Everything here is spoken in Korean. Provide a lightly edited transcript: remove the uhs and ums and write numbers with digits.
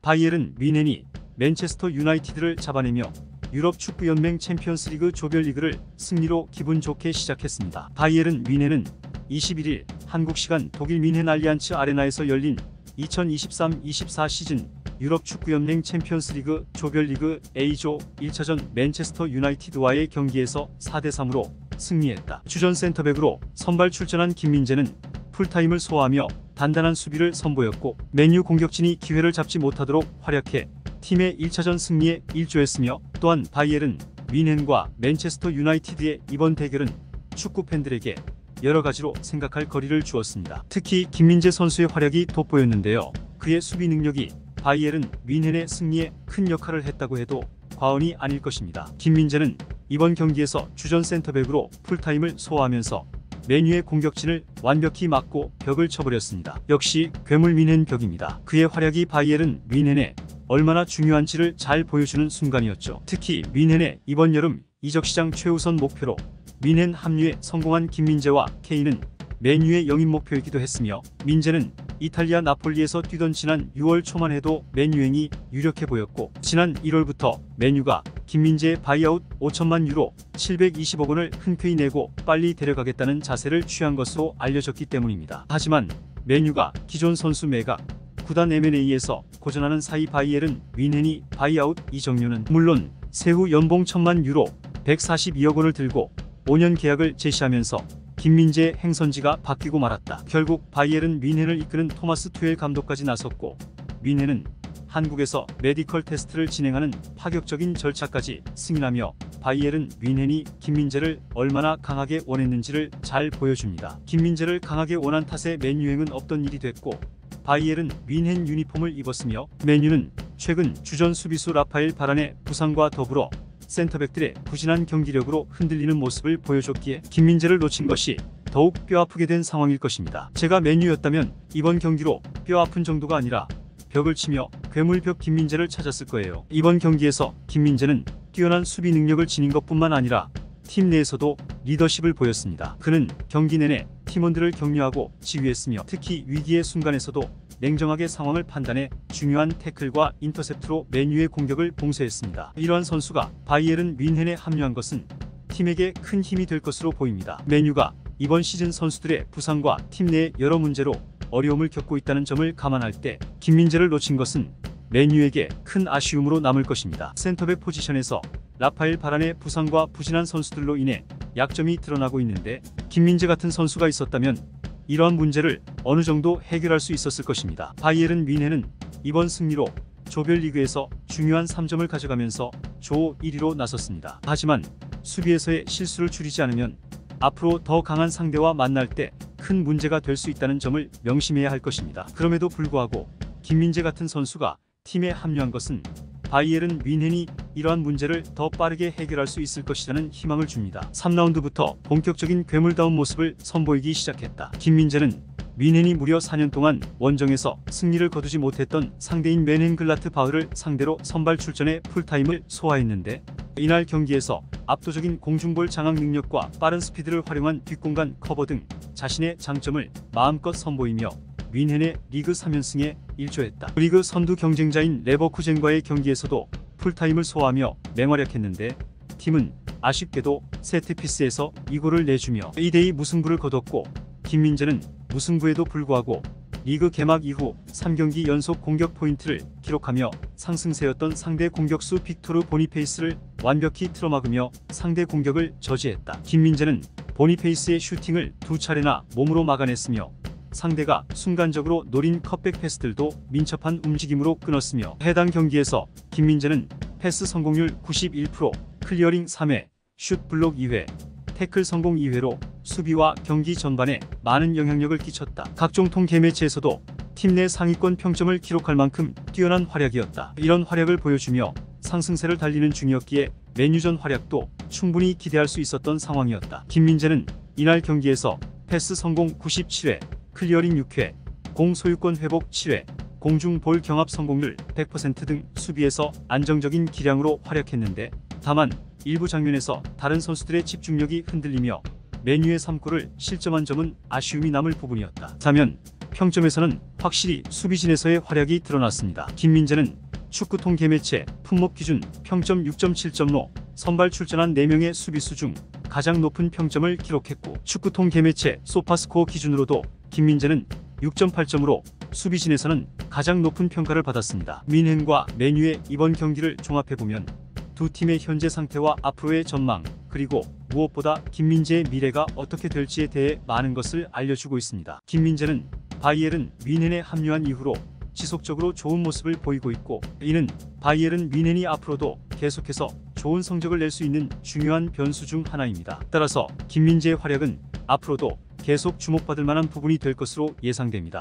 바이에른 뮌헨이 맨체스터 유나이티드를 잡아내며 유럽 축구연맹 챔피언스리그 조별리그를 승리로 기분 좋게 시작했습니다. 바이에른 뮌헨은 21일 한국 시간 독일 뮌헨 알리안츠 아레나에서 열린 2023-24 시즌 유럽 축구연맹 챔피언스리그 조별리그 A조 1차전 맨체스터 유나이티드와의 경기에서 4대3으로 승리했다. 주전 센터백으로 선발 출전한 김민재는 풀타임을 소화하며 단단한 수비를 선보였고 맨유 공격진이 기회를 잡지 못하도록 활약해 팀의 1차전 승리에 일조했으며 또한 바이에른 뮌헨과 맨체스터 유나이티드의 이번 대결은 축구 팬들에게 여러 가지로 생각할 거리를 주었습니다. 특히 김민재 선수의 활약이 돋보였는데요. 그의 수비 능력이 바이에른 뮌헨의 승리에 큰 역할을 했다고 해도 과언이 아닐 것입니다. 김민재는 이번 경기에서 주전 센터백으로 풀타임을 소화하면서 맨유의 공격진을 완벽히 막고 벽을 쳐버렸습니다. 역시 괴물 뮌헨 벽입니다. 그의 활약이 바이에른 뮌헨에 얼마나 중요한지를 잘 보여주는 순간이었죠. 특히 뮌헨의 이번 여름 이적시장 최우선 목표로 뮌헨 합류에 성공한 김민재와 케인은 맨유의 영입 목표이기도 했으며 민재는 이탈리아 나폴리에서 뛰던 지난 6월 초만 해도 맨유행이 유력해 보였고 지난 1월부터 맨유가 김민재의 바이아웃 5천만 유로 720억 원을 흔쾌히 내고 빨리 데려가겠다는 자세를 취한 것으로 알려졌기 때문입니다. 하지만 맨유가 기존 선수 매각, 구단 M&A에서 고전하는 사이 바이에른 뮌헨이 바이아웃 이적료는 물론 세후 연봉 1천만 유로 142억 원을 들고 5년 계약을 제시하면서 김민재의 행선지가 바뀌고 말았다. 결국 바이에른 뮌헨을 이끄는 토마스 투엘 감독까지 나섰고 뮌헨은 한국에서 메디컬 테스트를 진행하는 파격적인 절차까지 승인하며 바이에른 뮌헨이 김민재를 얼마나 강하게 원했는지를 잘 보여줍니다. 김민재를 강하게 원한 탓에 맨유행은 없던 일이 됐고 바이에른 뮌헨 유니폼을 입었으며 맨유는 최근 주전 수비수 라파엘 바란의 부상과 더불어 센터백들의 부진한 경기력으로 흔들리는 모습을 보여줬기에 김민재를 놓친 것이 더욱 뼈아프게 된 상황일 것입니다. 제가 맨유였다면 이번 경기로 뼈아픈 정도가 아니라 벽을 치며 괴물벽 김민재를 찾았을 거예요. 이번 경기에서 김민재는 뛰어난 수비 능력을 지닌 것뿐만 아니라 팀 내에서도 리더십을 보였습니다. 그는 경기 내내 팀원들을 격려하고 지휘했으며 특히 위기의 순간에서도 냉정하게 상황을 판단해 중요한 태클과 인터셉트로 맨유의 공격을 봉쇄했습니다. 이러한 선수가 바이에른 뮌헨에 합류한 것은 팀에게 큰 힘이 될 것으로 보입니다. 맨유가 이번 시즌 선수들의 부상과 팀 내의 여러 문제로 어려움을 겪고 있다는 점을 감안할 때 김민재를 놓친 것은 맨유에게 큰 아쉬움으로 남을 것입니다. 센터백 포지션에서 라파엘 바란의 부상과 부진한 선수들로 인해 약점이 드러나고 있는데 김민재 같은 선수가 있었다면 이러한 문제를 어느 정도 해결할 수 있었을 것입니다. 바이에른 뮌헨은 이번 승리로 조별리그에서 중요한 3점을 가져가면서 조 1위로 나섰습니다. 하지만 수비에서의 실수를 줄이지 않으면 앞으로 더 강한 상대와 만날 때 큰 문제가 될 수 있다는 점을 명심해야 할 것입니다. 그럼에도 불구하고 김민재 같은 선수가 팀에 합류한 것은 바이에른 뮌헨이 이러한 문제를 더 빠르게 해결할 수 있을 것이라는 희망을 줍니다. 3라운드부터 본격적인 괴물다운 모습을 선보이기 시작했다. 김민재는 뮌헨이 무려 4년 동안 원정에서 승리를 거두지 못했던 상대인 멘헨글라트바흐를 상대로 선발 출전해 풀타임을 소화했는데 이날 경기에서 압도적인 공중볼 장악 능력과 빠른 스피드를 활용한 뒷공간 커버 등 자신의 장점을 마음껏 선보이며 뮌헨의 리그 3연승에 일조했다. 리그 선두 경쟁자인 레버쿠젠과의 경기에서도 풀타임을 소화하며 맹활약했는데 팀은 아쉽게도 세트피스에서 2골을 내주며 2대2 무승부를 거뒀고 김민재는 무승부에도 불구하고 리그 개막 이후 3경기 연속 공격 포인트를 기록하며 상승세였던 상대 공격수 빅토르 보니페이스를 완벽히 틀어막으며 상대 공격을 저지했다. 김민재는 보니페이스의 슈팅을 2차례나 몸으로 막아냈으며 상대가 순간적으로 노린 컷백 패스들도 민첩한 움직임으로 끊었으며 해당 경기에서 김민재는 패스 성공률 91%, 클리어링 3회, 슛 블록 2회, 태클 성공 2회로 수비와 경기 전반에 많은 영향력을 끼쳤다. 각종 통계 매체에서도 팀 내 상위권 평점을 기록할 만큼 뛰어난 활약이었다. 이런 활약을 보여주며 상승세를 달리는 중이었기에 맨유전 활약도 충분히 기대할 수 있었던 상황이었다. 김민재는 이날 경기에서 패스 성공 97회, 클리어링 6회, 공 소유권 회복 7회, 공중 볼 경합 성공률 100% 등 수비에서 안정적인 기량으로 활약했는데 다만 일부 장면에서 다른 선수들의 집중력이 흔들리며 맨유의 3골을 실점한 점은 아쉬움이 남을 부분이었다. 다만 평점에서는 확실히 수비진에서의 활약이 드러났습니다. 김민재는 축구 통계 매체 품목 기준 평점 6.7점로 선발 출전한 4명의 수비수 중 가장 높은 평점을 기록했고, 축구 통계 매체 소파스코어 기준으로도 김민재는 6.8점으로 수비진에서는 가장 높은 평가를 받았습니다. 뮌헨과 맨유의 이번 경기를 종합해보면 두 팀의 현재 상태와 앞으로의 전망, 그리고 무엇보다 김민재의 미래가 어떻게 될지에 대해 많은 것을 알려주고 있습니다. 김민재는 바이에른 뮌헨에 합류한 이후로 지속적으로 좋은 모습을 보이고 있고, 이는 바이에른 뮌헨이 앞으로도 계속해서 좋은 성적을 낼 수 있는 중요한 변수 중 하나입니다. 따라서 김민재의 활약은 앞으로도 계속 주목받을 만한 부분이 될 것으로 예상됩니다.